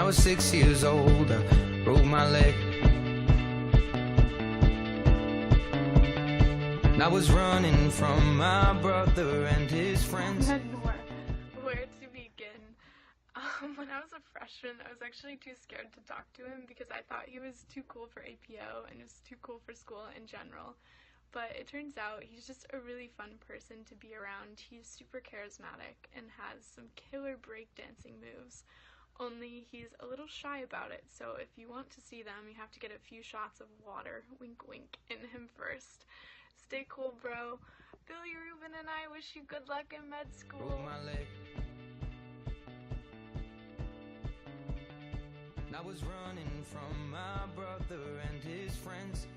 was 6 years old, I broke my leg. And I was running from my brother and his friends. Where to begin? When I was a freshman, I was actually too scared to talk to him because I thought he was too cool for APO and was too cool for school in general. But it turns out he's just a really fun person to be around. He's super charismatic and has some killer breakdancing moves. Only he's a little shy about it, so if you want to see them, you have to get a few shots of water, wink wink, in him first. Stay cool, bro. Billy Rubin and I wish you good luck in med school. Broke my leg. And I was running from my brother and his friends.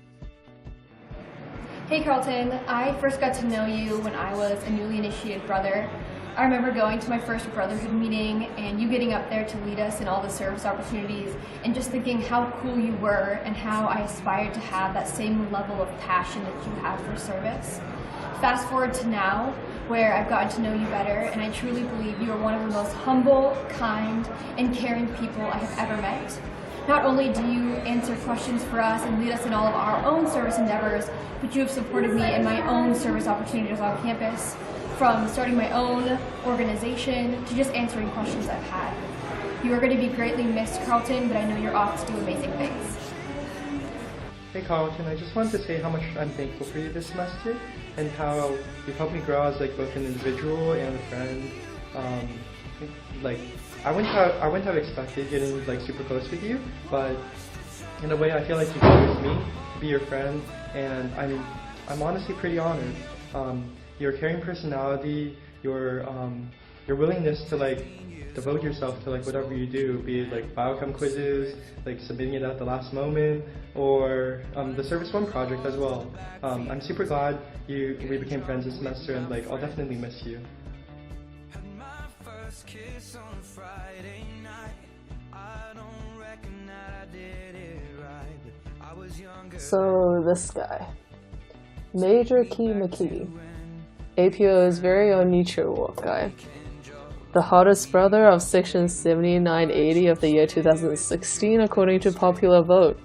Hey Carlton, I first got to know you when I was a newly initiated brother. I remember going to my first brotherhood meeting and you getting up there to lead us in all the service opportunities and just thinking how cool you were and how I aspired to have that same level of passion that you have for service. Fast forward to now, where I've gotten to know you better, and I truly believe you are one of the most humble, kind, and caring people I have ever met. Not only do you answer questions for us and lead us in all of our own service endeavors, but you have supported me in my own service opportunities on campus, from starting my own organization to just answering questions I've had. You are going to be greatly missed, Carlton, but I know you're off to do amazing things. Hey Carlton, I just wanted to say how much I'm thankful for you this semester and how you've helped me grow as both an individual and a friend. I wouldn't have expected getting super close with you, but in a way I feel like you chose me to be your friend, and I'm honestly pretty honored. Your caring personality, your willingness to devote yourself to we whatever you do, be it biochem quizzes, submitting it at the last moment, or the Service 1 project as well. I'm super glad we became friends this semester, and I'll definitely miss you. Kiss on a Friday night. I don't reckon that I did it right, but I was younger. So this guy, Major Key McKee, APO's very own nature walk guy, the hottest brother of section 7980 of the year 2016 according to popular vote.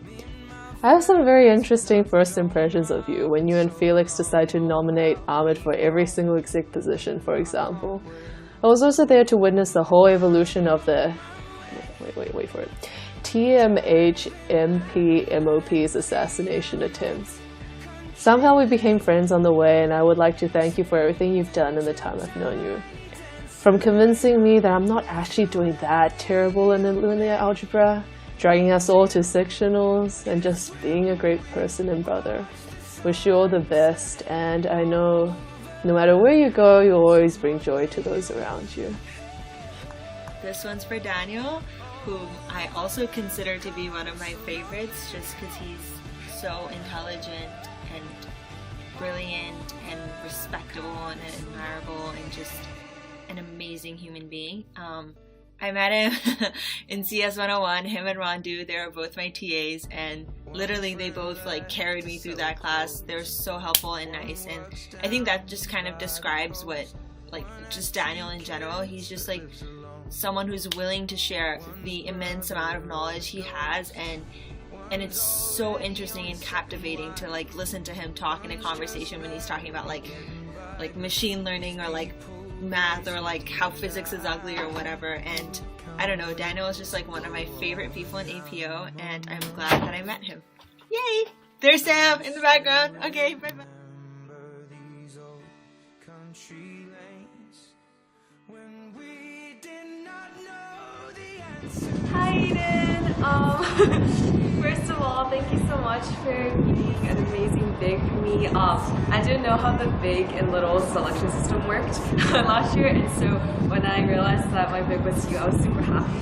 I have some very interesting first impressions of you when you and Felix decide to nominate Ahmed for every single exec position, for example. I was also there to witness the whole evolution of the wait for it, TMH MP MOP's assassination attempts. Somehow we became friends on the way, and I would like to thank you for everything you've done in the time I've known you. From convincing me that I'm not actually doing that terrible in linear algebra, dragging us all to sectionals, and just being a great person and brother. Wish you all the best, and I know no matter where you go, you always bring joy to those around you. This one's for Daniel, whom I also consider to be one of my favorites just because he's so intelligent and brilliant and respectable and admirable and just an amazing human being. I met him in CS 101, him and Rondu, they were both my TAs, and literally they both carried me through that class. They were so helpful and nice, and I think that just kind of describes what just Daniel in general. He's just someone who's willing to share the immense amount of knowledge he has, and it's so interesting and captivating to listen to him talk in a conversation when he's talking about like machine learning or math or how physics is ugly or whatever. And I don't know, Daniel is just one of my favorite people in APO, and I'm glad that I met him. Yay! There's Sam in the background. Okay, bye bye. Hi Aiden! First of all, thank you so much for being an amazing big for me. I didn't know how the big and little selection system worked last year, and so when I realized that my big was you, I was super happy.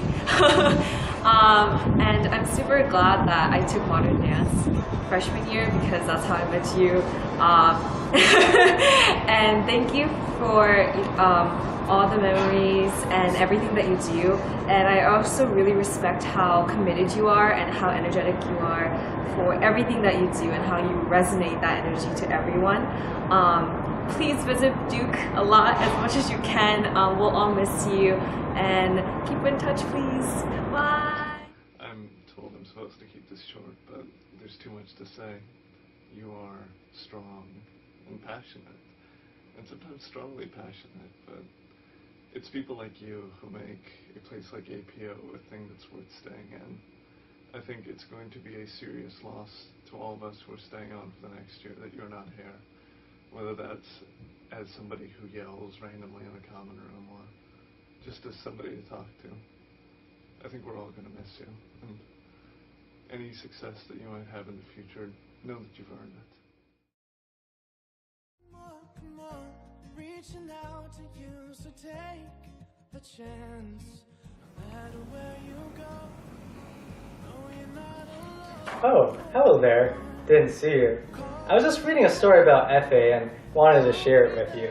And I'm super glad that I took modern dance freshman year because that's how I met you. And thank you for all the memories and everything that you do. And I also really respect how committed you are and how energetic you are for everything that you do and how you resonate that energy to everyone. Please visit Duke a lot, as much as you can. We'll all miss you, and keep in touch, please. Bye. is short, but there's too much to say. You are strong and passionate, and sometimes strongly passionate, but it's people like you who make a place like APO a thing that's worth staying in. I think it's going to be a serious loss to all of us who are staying on for the next year that you're not here, whether that's as somebody who yells randomly in a common room or just as somebody to talk to. I think we're all going to miss you, and any success that you might have in the future, know that you've earned it. Come on, reaching out to you, so take the chance. No matter where you go, no, you're not alone. Oh, hello there. Didn't see you. I was just reading a story about FA and wanted to share it with you.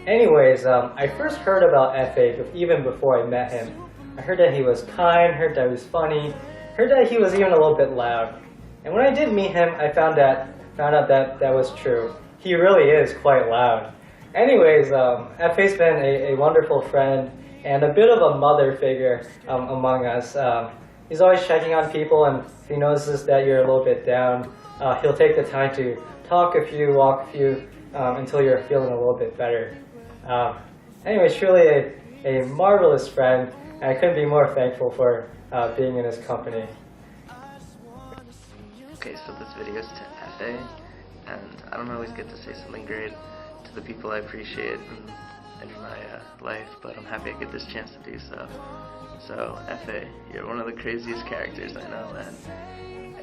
Anyways, I first heard about FA even before I met him. I heard that he was kind, heard that he was funny, heard that he was even a little bit loud. And when I did meet him, I found out that that was true. He really is quite loud. Anyways, FA's been a wonderful friend and a bit of a mother figure among us. He's always checking on people, and if he notices that you're a little bit down, he'll take the time to talk with you, walk with you, until you're feeling a little bit better. Anyways, truly a marvelous friend, and I couldn't be more thankful for being in his company. Okay, so this video is to FA, and I don't always get to say something great to the people I appreciate in my life, but I'm happy I get this chance to do so. So, FA, you're one of the craziest characters I know, and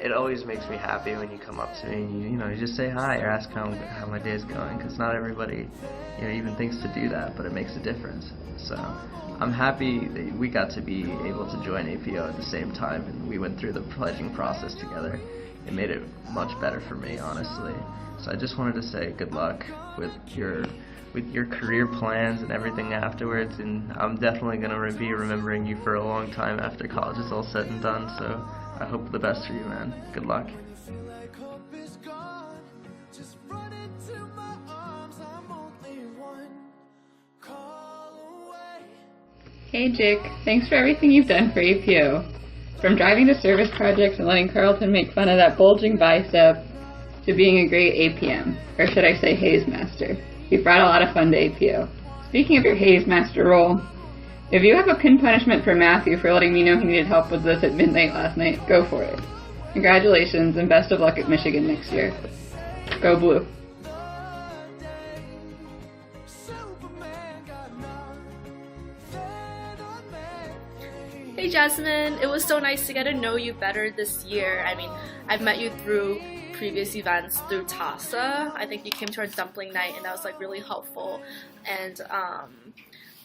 it always makes me happy when you come up to me and you just say hi or ask how my day's going, because not everybody even thinks to do that, but it makes a difference. So I'm happy that we got to be able to join APO at the same time, and we went through the pledging process together. It made it much better for me, honestly. So I just wanted to say good luck with your career plans and everything afterwards, and I'm definitely going to be remembering you for a long time after college is all said and done, so I hope the best for you, man. Good luck. Hey Jake, thanks for everything you've done for APO. From driving to service projects and letting Carlton make fun of that bulging bicep, to being a great APM, or should I say Haze Master. You've brought a lot of fun to APO. Speaking of your Haze Master role, if you have a pin punishment for Matthew for letting me know he needed help with this at midnight last night, go for it. Congratulations and best of luck at Michigan next year. Go Blue. Hey Jasmine, it was so nice to get to know you better this year. I mean, I've met you through previous events through TASA. I think you came to our dumpling night and that was like really helpful. And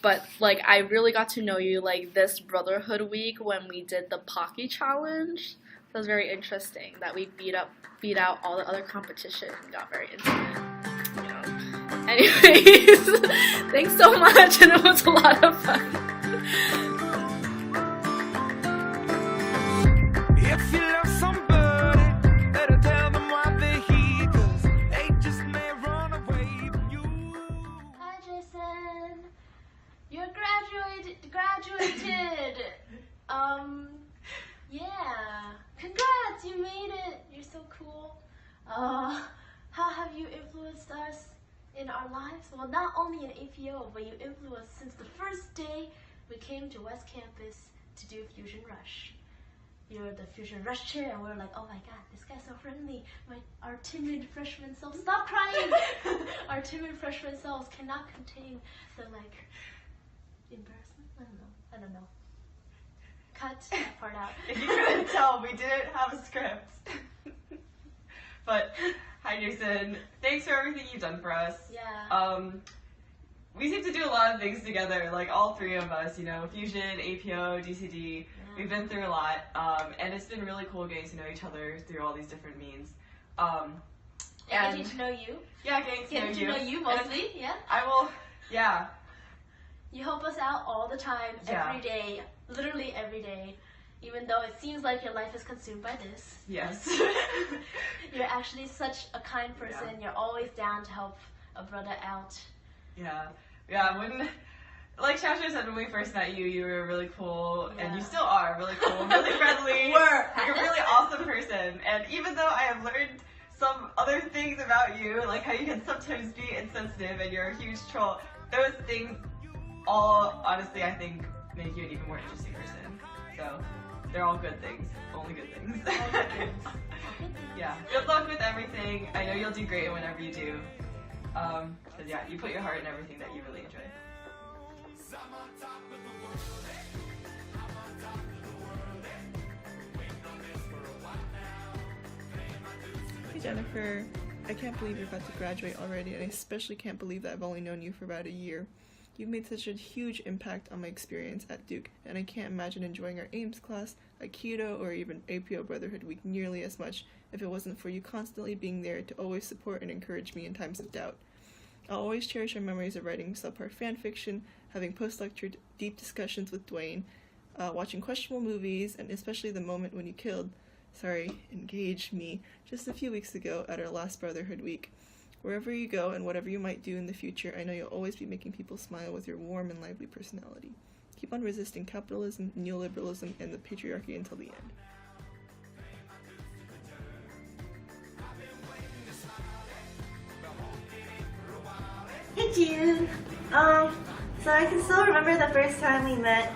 but like I really got to know you like this Brotherhood week when we did the Pocky challenge. That was very interesting that we beat out all the other competition and got very intimate. Anyways, thanks so much and it was a lot of fun. If you love somebody, better tell them why they're here, 'cause they just may run away from you. Hi Jason, you're graduated. Yeah, congrats, you made it. You're so cool. How have you influenced us in our lives? Well, not only in APO, but you influenced since the first day we came to West Campus to do Fusion Rush. You're the Fusion Rush chair, and we're like, oh my god, this guy's so friendly. Our timid freshman selves, stop crying! Our timid freshman selves cannot contain the embarrassment? I don't know. Cut that part out. If you couldn't tell, we didn't have a script. But, hi Jason, thanks for everything you've done for us. Yeah. We seem to do a lot of things together, like all three of us, Fusion, APO, DCD. Yeah. We've been through a lot, and it's been really cool getting to know each other through all these different means. And getting to know you. Yeah, getting to know you mostly, yeah. I will, yeah. You help us out all the time, every day, literally every day, even though it seems like your life is consumed by this. Yes. You're actually such a kind person. Yeah. You're always down to help a brother out. Yeah. Yeah, when like Shasha said, when we first met you, you were really cool, and you still are really cool, really friendly. You're a really awesome person, and even though I have learned some other things about you, like how you can sometimes be insensitive and you're a huge troll, those things all, honestly, I think make you an even more interesting person. So, they're all good things. Only good things. Yeah. Good luck with everything. I know you'll do great whenever you do. Because yeah, you put your heart in everything that you really enjoy. Hey Jennifer, I can't believe you're about to graduate already, and I especially can't believe that I've only known you for about a year. You've made such a huge impact on my experience at Duke, and I can't imagine enjoying our AIMS class, Aikido, or even APO Brotherhood Week nearly as much if it wasn't for you constantly being there to always support and encourage me in times of doubt. I'll always cherish our memories of writing subpar fanfiction, having post-lecture deep discussions with Dwayne, watching questionable movies, and especially the moment when you engaged me just a few weeks ago at our last Brotherhood Week. Wherever you go and whatever you might do in the future, I know you'll always be making people smile with your warm and lively personality. Keep on resisting capitalism, neoliberalism, and the patriarchy until the end. Hey June! So I can still remember the first time we met.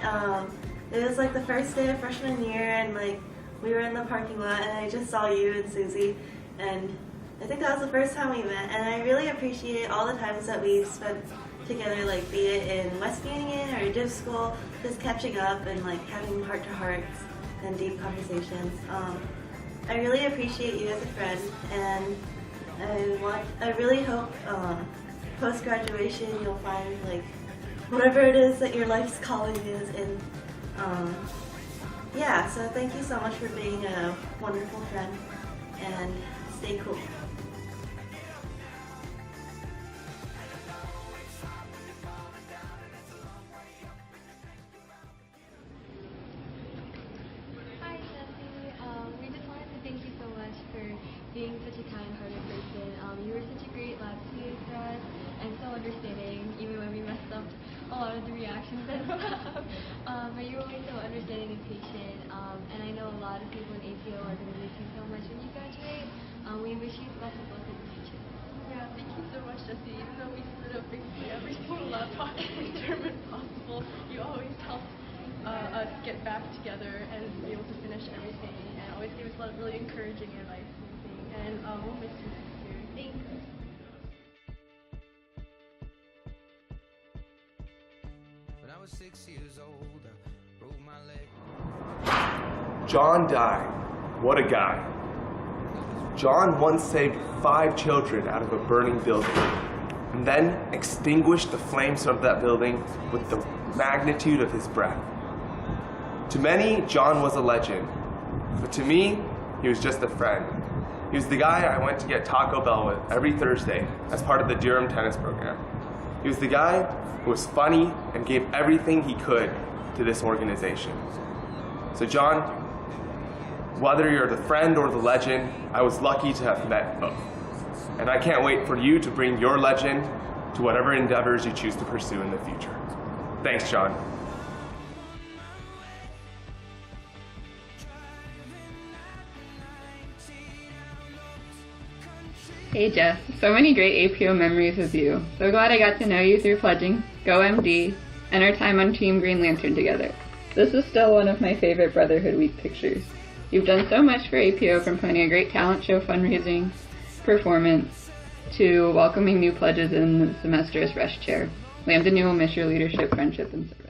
It was like the first day of freshman year, and like we were in the parking lot and I just saw you and Susie, and I think that was the first time we met, and I really appreciate all the times that we've spent together, like be it in West Union or div school, just catching up and like having heart-to-hearts and deep conversations. I really appreciate you as a friend, and I really hope post-graduation you'll find like whatever it is that your life's calling is, and yeah, so thank you so much for being a wonderful friend, and stay cool. Being such a kind-hearted person. You were such a great lab TA for us, and so understanding, even when we messed up a lot of the reactions that we have. But you were always so understanding and patient, and I know a lot of people in APO are going to miss you so much when you graduate. We wish you the best of luck in the future. Yeah, thank you so much, Jessie. Even though we split up basically every single lab talk determined possible, you always helped us get back together and be able to finish everything, and always gave us a lot of really encouraging advice. And we'll miss you sister. Thanks. When I was 6 years old, I broke my leg. John died. What a guy. John once saved 5 children out of a burning building, and then extinguished the flames of that building with the magnitude of his breath. To many, John was a legend, but to me, he was just a friend. He was the guy I went to get Taco Bell with every Thursday as part of the Durham tennis program. He was the guy who was funny and gave everything he could to this organization. So John, whether you're the friend or the legend, I was lucky to have met both. And I can't wait for you to bring your legend to whatever endeavors you choose to pursue in the future. Thanks, John. Hey Jess, so many great APO memories with you. So glad I got to know you through pledging, Go MD, and our time on Team Green Lantern together. This is still one of my favorite Brotherhood Week pictures. You've done so much for APO, from planning a great talent show fundraising performance to welcoming new pledges in the semester as Rush Chair. Lambda Nu will miss your leadership, friendship, and service.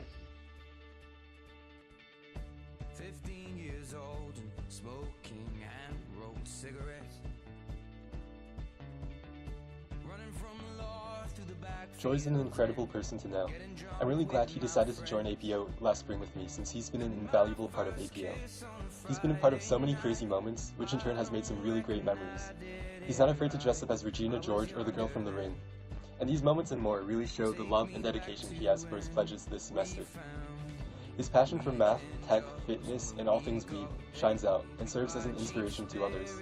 15 years old and smoking and rolled cigarettes. Running from the law through the back. Joy's an incredible person to know. I'm really glad he decided to join APO last spring with me, since he's been an invaluable part of APO. He's been a part of so many crazy moments, which in turn has made some really great memories. He's not afraid to dress up as Regina George or the girl from The Ring. And these moments and more really show the love and dedication he has for his pledges this semester. His passion for math, tech, fitness, and all things weeb shines out and serves as an inspiration to others.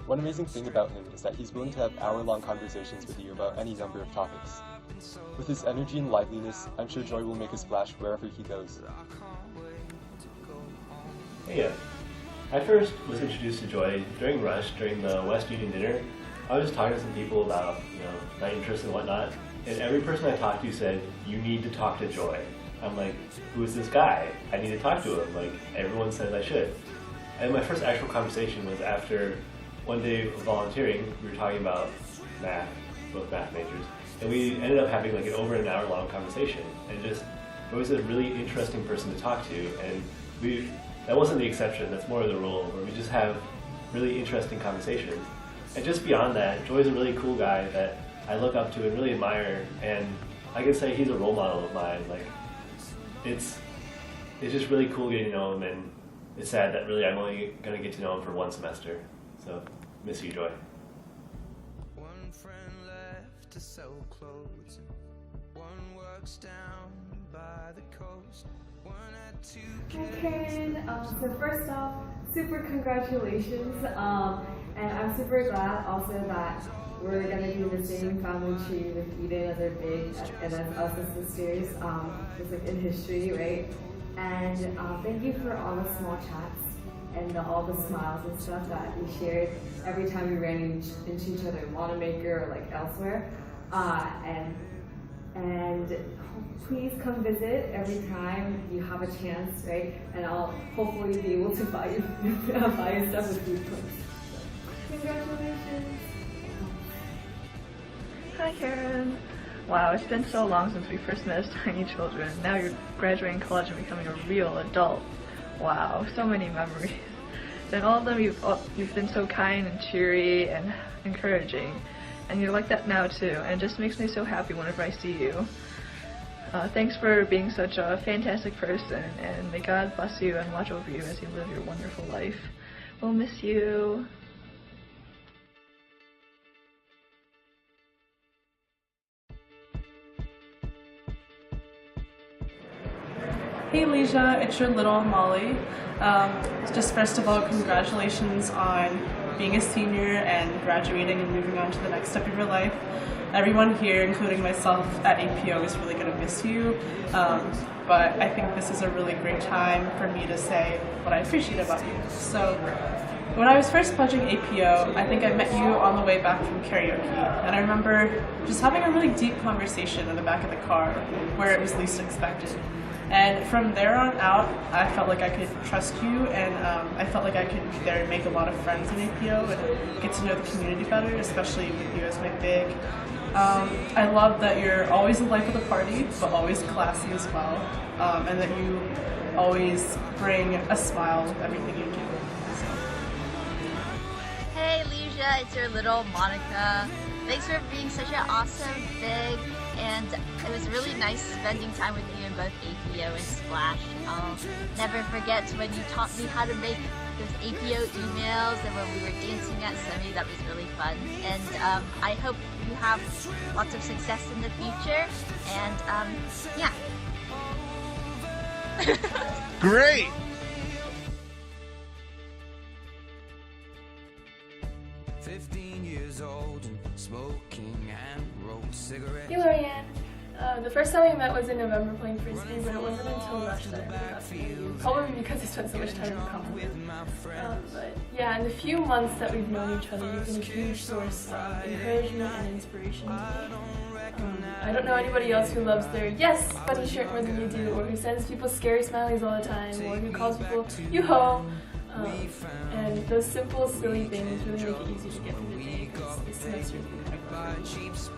One amazing thing about him is that he's willing to have hour-long conversations with you about any number of topics. With his energy and liveliness, I'm sure Joy will make a splash wherever he goes. Hey, yeah. I first was introduced to Joy during Rush, during the West Union dinner. I was just talking to some people about, my interests and whatnot, and every person I talked to said, "You need to talk to Joy." I'm like, "Who is this guy? I need to talk to him." Like, everyone says I should. And my first actual conversation was after one day of volunteering. We were talking about math, both math majors, and we ended up having like an over an hour long conversation. And just, it was a really interesting person to talk to, and that wasn't the exception, that's more of the rule, where we just have really interesting conversations. And just beyond that, Joy's a really cool guy that I look up to and really admire, and I can say he's a role model of mine. Like, it's just really cool getting to know him, and it's sad that really I'm only gonna get to know him for one semester. So, miss you, Joy. One friend left to sell clothes. One works down by the coast. One had two Hi Karen, so first off, super congratulations, and I'm super glad also that we're going to be in the same family tree with Eden as our big, and as us as sisters, just like in history, right? And thank you for all the small chats and all the smiles and stuff that we shared every time we ran into each other in Wanamaker or like elsewhere. And please come visit every time you have a chance, right? And I'll hopefully be able to buy you stuff with food codes. Congratulations! Hi Karen! Wow, it's been so long since we first met as tiny children. Now you're graduating college and becoming a real adult. Wow, so many memories. And all of them, you've been so kind and cheery and encouraging. And you're like that now too, and it just makes me so happy whenever I see you. Thanks for being such a fantastic person, and may God bless you and watch over you as you live your wonderful life. We'll miss you. Hey Leisha, it's your little Molly. Just first of all, congratulations on being a senior and graduating and moving on to the next step of your life. Everyone here, including myself at APO, is really going to miss you, but I think this is a really great time for me to say what I appreciate about you. So, when I was first pledging APO, I think I met you on the way back from karaoke, and I remember just having a really deep conversation in the back of the car where it was least expected. And from there on out, I felt like I could trust you, and I felt like I could there make a lot of friends in APO and get to know the community better, especially with you as my big. I love that you're always the life of the party, but always classy as well, and that you always bring a smile with everything you do. So. Hey Leisha, it's your little Monica. Thanks for being such an awesome big, and it was really nice spending time with you in both APO and Splash. I'll never forget when you taught me how to make those APO emails and when we were dancing at Semi. That was really fun. And I hope you have lots of success in the future. And yeah. Great! Hey Lorianne, the first time we met was in November playing Frisbee, but it wasn't until Rush that I really got to know you. Probably because we spent so much time in common. But yeah, in the few months that we've known each other, you've been a huge source of encouragement and inspiration to me. I don't know anybody else who loves their yes funny shirt more than you do, or who sends people scary smileys all the time, or who calls people yo-ho. And those simple, silly things really make it easy to get through the day because this semester has been quite rough.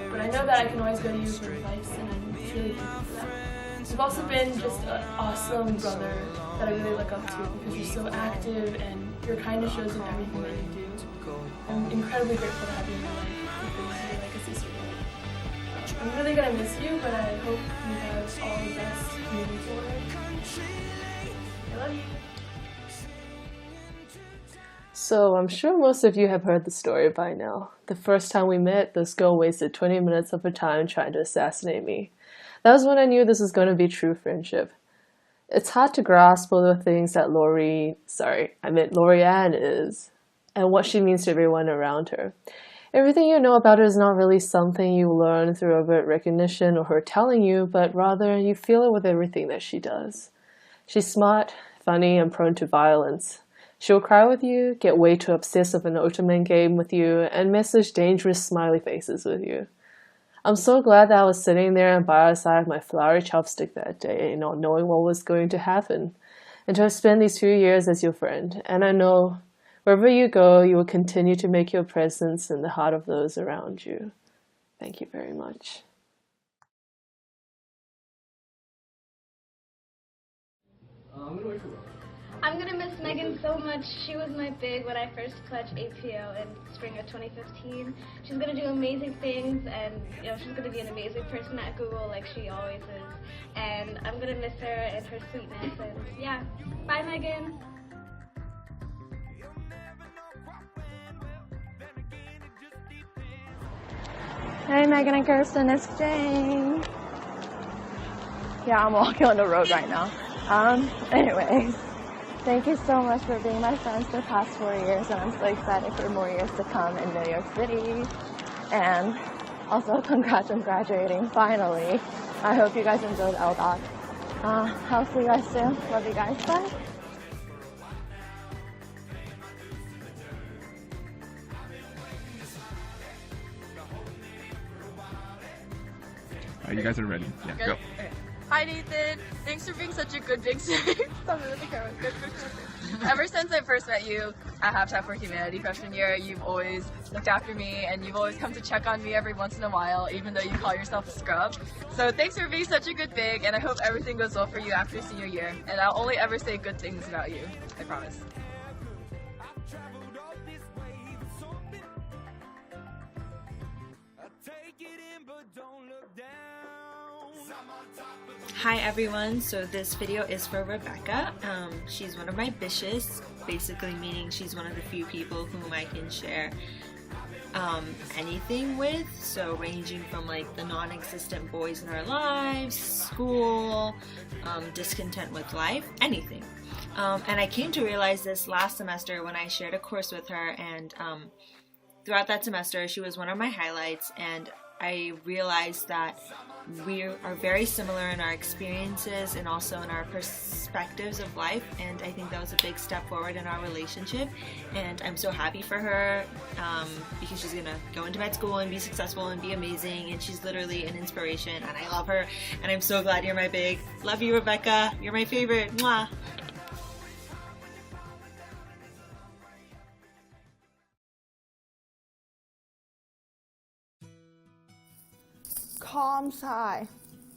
But I know that I can always go to you for advice, and I'm really thankful for that. You've also been just an awesome brother that I really look up to because you're so active and your kindness shows in everything that you do. I'm incredibly grateful to have you in my life because you're like a sister to me. I'm really going to miss you, but I hope you have all the best moving forward. I love you. So I'm sure most of you have heard the story by now. The first time we met, this girl wasted 20 minutes of her time trying to assassinate me. That was when I knew this was going to be true friendship. It's hard to grasp all the things that Lorianne is. and what she means to everyone around her. Everything you know about her is not really something you learn through overt recognition or her telling you, but rather you feel it with everything that she does. She's smart, funny, and prone to violence. She'll cry with you, get way too obsessed with an ultimate game with you, and message dangerous smiley faces with you. I'm so glad that I was sitting there and by her side my flowery chopstick that day, not knowing what was going to happen, and to have spent these few years as your friend. And I know wherever you go, you will continue to make your presence in the heart of those around you. Thank you very much. I'm gonna miss Megan so much. She was my big when I first pledged APO in spring of 2015. She's gonna do amazing things, and she's gonna be an amazing person at Google like she always is. And I'm gonna miss her and her sweetness. And yeah, bye Megan. Hey Megan and Kirsten, it's Jane. Yeah, I'm walking on the road right now. Anyways, thank you so much for being my friends the past 4 years, and I'm so excited for more years to come in New York City. And also, congrats on graduating, finally. I hope you guys enjoyed LDOT. I'll see you guys soon. Love you guys. Bye. You guys are ready. Yeah, go. Okay. Hi Nathan, thanks for being such a good big sister. Ever since I first met you at Habitat for Humanity freshman year, you've always looked after me and you've always come to check on me every once in a while, even though you call yourself a scrub. So thanks for being such a good big, and I hope everything goes well for you after senior year. And I'll only ever say good things about you, I promise. Hi everyone, so this video is for Rebecca. She's one of my bishes, basically meaning she's one of the few people whom I can share anything with, so ranging from like the non-existent boys in our lives, school, discontent with life, anything. And I came to realize this last semester when I shared a course with her, and throughout that semester she was one of my highlights, and I realized that we are very similar in our experiences and also in our perspectives of life, and I think that was a big step forward in our relationship, and I'm so happy for her because she's gonna go into med school and be successful and be amazing, and she's literally an inspiration, and I love her, and I'm so glad you're my big. Love you, Rebecca. You're my favorite. Mwah. Calm sigh.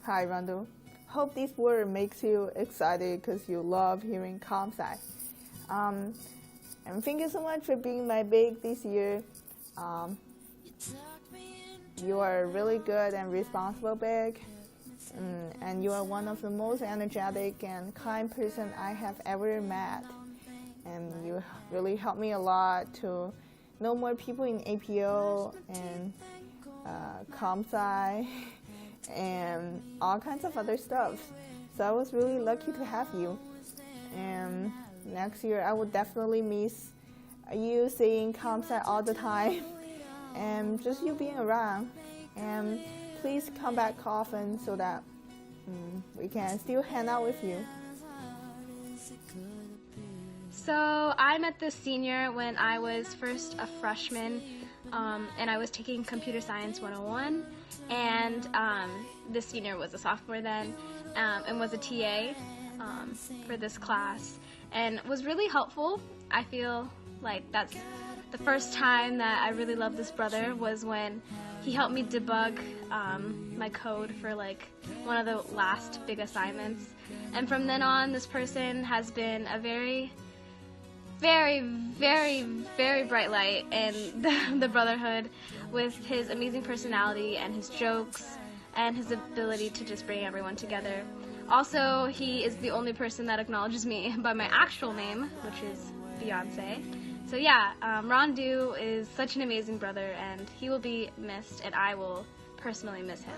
Hi, Rando. Hope this word makes you excited because you love hearing calm sigh. And thank you so much for being my big this year. You are a really good and responsible big, and you are one of the most energetic and kind person I have ever met. And you really helped me a lot to know more people in APO and ComSci and all kinds of other stuff. So I was really lucky to have you. And next year I would definitely miss you saying ComSci all the time and just you being around. And please come back often so that we can still hang out with you. So I met this senior when I was first a freshman, and I was taking Computer Science 101, and this senior was a sophomore then, and was a TA for this class, and was really helpful. I feel like that's the first time that I really loved this brother was when he helped me debug my code for like one of the last big assignments, and from then on this person has been a very bright light in the brotherhood with his amazing personality and his jokes and his ability to just bring everyone together. Also, he is the only person that acknowledges me by my actual name, which is Beyonce. So yeah, Rondu is such an amazing brother, and he will be missed, and I will personally miss him.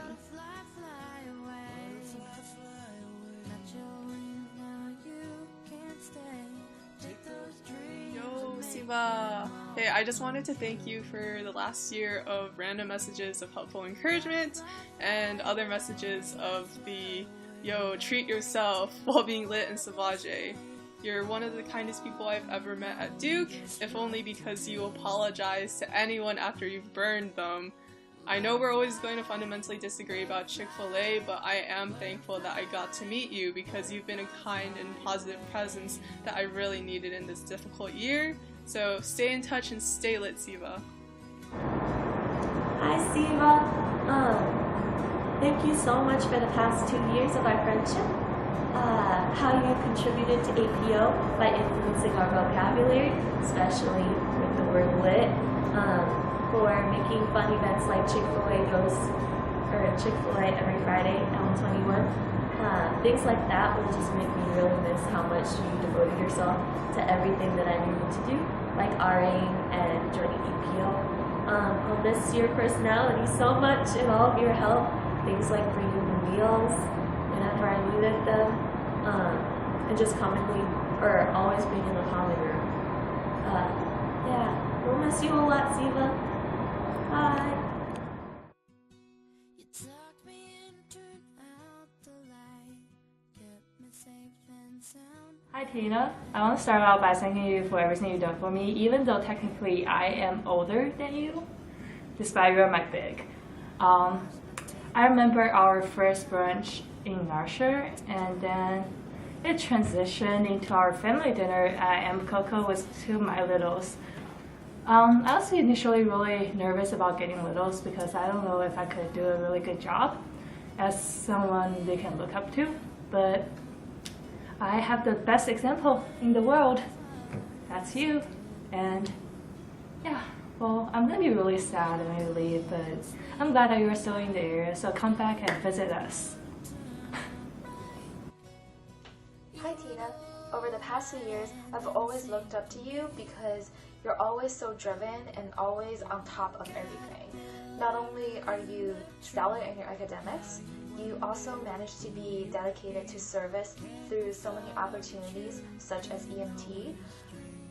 Yo, Siva. Hey, I just wanted to thank you for the last year of random messages of helpful encouragement and other messages of the, yo, treat yourself while being lit in Savage. You're one of the kindest people I've ever met at Duke, if only because you apologize to anyone after you've burned them. I know we're always going to fundamentally disagree about Chick-fil-A, but I am thankful that I got to meet you because you've been a kind and positive presence that I really needed in this difficult year. So stay in touch and stay lit, Siva. Hi, Siva. Thank you so much for the past 2 years of our friendship. How you contributed to APO by influencing our vocabulary, especially with the word lit. For making fun events like Chick-fil-A every Friday on 21. Things like that will just make me really miss how much you devoted yourself to everything that I needed to do, like RAing and joining APO. I'll miss your personality so much and all of your help. Things like bringing me meals whenever I needed them, and just always being in the common room. Yeah, we'll miss you a lot, Siva. Bye. Hi Tina, I want to start out by thanking you for everything you've done for me, even though technically I am older than you, despite you're my big. I remember our first brunch in Nasher, and then it transitioned into our family dinner at M Coco with 2 of my littles. I was initially really nervous about getting littles because I don't know if I could do a really good job as someone they can look up to, but I have the best example in the world. That's you. And yeah, well, I'm gonna be really sad when you leave, but I'm glad that you're still in the area, so come back and visit us. Hi Tina. Over the past few years, I've always looked up to you because you're always so driven and always on top of everything. Not only are you stellar in your academics, you also manage to be dedicated to service through so many opportunities such as EMT.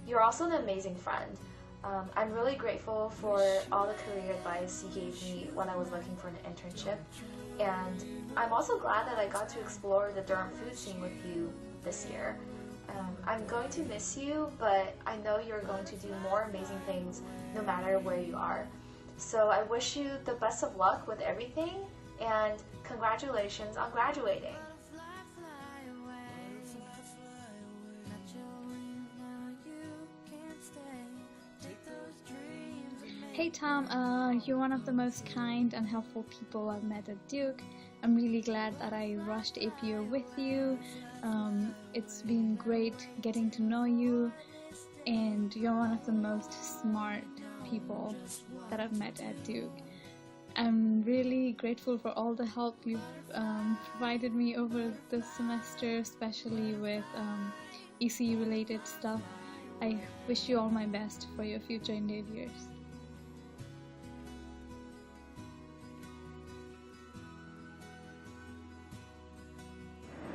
You're also an amazing friend. I'm really grateful for all the career advice you gave me when I was looking for an internship. And I'm also glad that I got to explore the Durham food scene with you this year. I'm going to miss you, but I know you're going to do more amazing things no matter where you are. So I wish you the best of luck with everything, and congratulations on graduating. Hey Tom, you're one of the most kind and helpful people I've met at Duke. I'm really glad that I rushed APO with you. It's been great getting to know you, and you're one of the most smart people that I've met at Duke. I'm really grateful for all the help you've provided me over the semester, especially with EC related stuff. I wish you all my best for your future endeavors.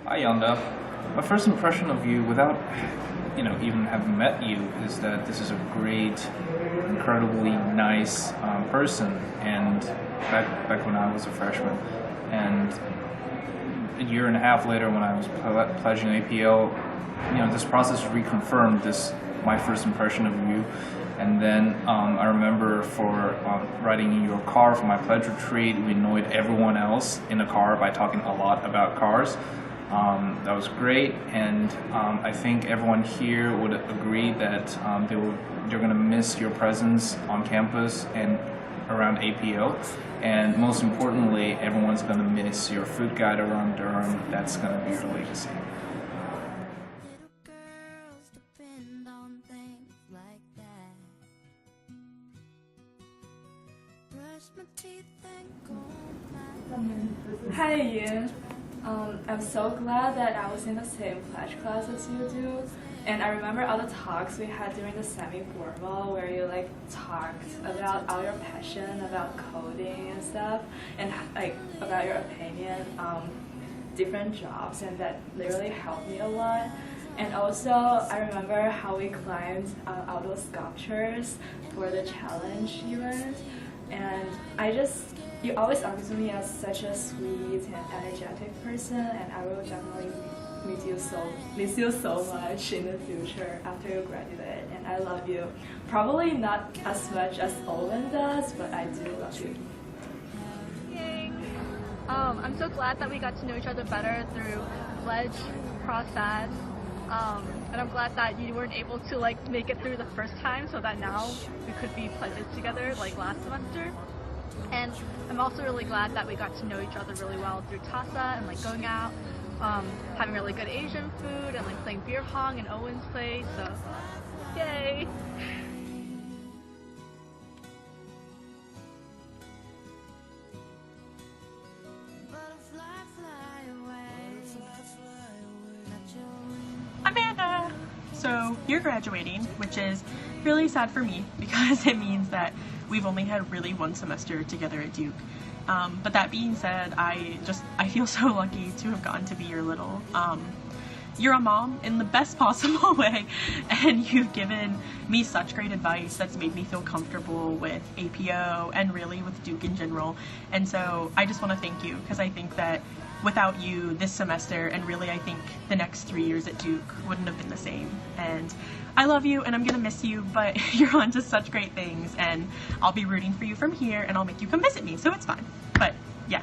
Hi Yonda. My first impression of you, without even having met you, is that this is a great, incredibly nice person. And back when I was a freshman, and a year and a half later, when I was pledging APO, this process reconfirmed my first impression of you. And then I remember for riding in your car for my pledge retreat, we annoyed everyone else in the car by talking a lot about cars. That was great, and I think everyone here would agree that they're going to miss your presence on campus and around APO, and most importantly, everyone's going to miss your food guide around Durham. That's going to be your legacy. Hi Ian. I'm so glad that I was in the same pledge class as you do. And I remember all the talks we had during the semi-formal where you talked about all your passion about coding and stuff, and about your opinion on different jobs, and that literally helped me a lot. And also, I remember how we climbed out those sculptures for the challenge event. And you always argue with me as such a sweet and energetic person, and I will definitely miss you so much in the future after you graduate. And I love you. Probably not as much as Owen does, but I do love you. Yay! I'm so glad that we got to know each other better through pledge process. And I'm glad that you weren't able to make it through the first time, so that now we could be pledges together like last semester. And I'm also really glad that we got to know each other really well through TASA and going out, having really good Asian food and playing beer pong in Owen's place. So, yay! Amanda! So you're graduating, which is really sad for me because it means that we've only had really one semester together at Duke. But that being said, I feel so lucky to have gotten to be your little. You're a mom in the best possible way, and you've given me such great advice that's made me feel comfortable with APO and really with Duke in general. And so I just want to thank you, because I think that without you this semester, and really I think the next 3 years at Duke wouldn't have been the same. And I love you and I'm gonna miss you, but you're on to such great things, and I'll be rooting for you from here, and I'll make you come visit me, so it's fine. But yeah.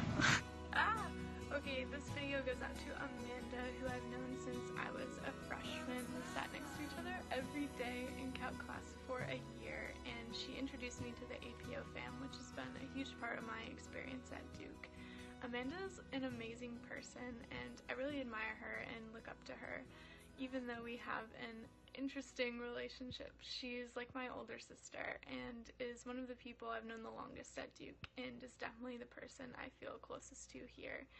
Okay, this video goes out to Amanda, who I've known since I was a freshman. We sat next to each other every day in Calc class for a year, and she introduced me to the APO fam, which has been a huge part of my experience at Duke. Amanda's an amazing person, and I really admire her and look up to her. Even though we have an interesting relationship, she's like my older sister and is one of the people I've known the longest at Duke, and is definitely the person I feel closest to here.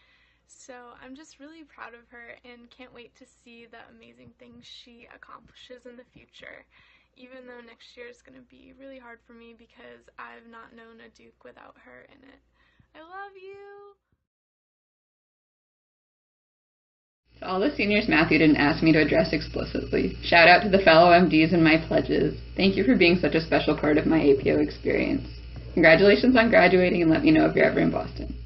So I'm just really proud of her and can't wait to see the amazing things she accomplishes in the future, even though next year is going to be really hard for me because I've not known a Duke without her in it. I love you! To all the seniors Matthew didn't ask me to address explicitly, shout out to the fellow MDs and my pledges. Thank you for being such a special part of my APO experience. Congratulations on graduating, and let me know if you're ever in Boston.